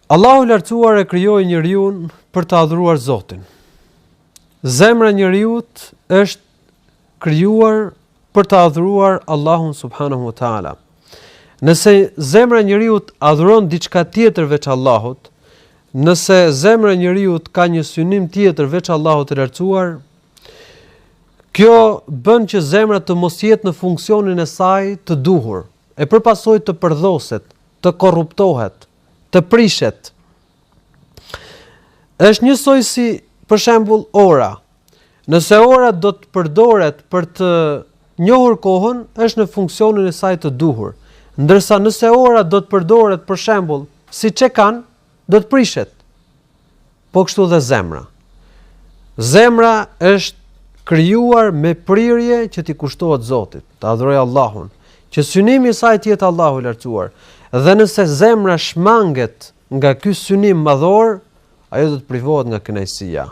Allahu i lartësuar e krijoi njeriu për të adhuruar Zotin. Zemra e njeriu është krijuar për të adhuruar Allahun subhanahu wa taala. Nëse zemra e njeriu adhuron diçka tjetër veç Allahut, nëse zemra e njeriu ka një synim tjetër veç Allahut të lartësuar, kjo bën që zemra të mos jetë në funksionin e saj të duhur, e përpasoj të përdhoset, të korruptohet, të prishet. Është njësoj si për shembull ora. Nëse ora do të përdoret për të njohur kohën, është në funksionin e saj të duhur. Ndërsa nëse ora do të përdoret për shembull si çekan, do të prishet. Po kështu dhe zemra. Zemra është krijuar me prirje që t'i kushtohet Zotit, të adhurojë Allahun, që synimi i saj të jetë Allahu i lartësuar. Dhe nëse zemra shmanget nga ky synim madhor, ajo do të privohet nga kënaqësia.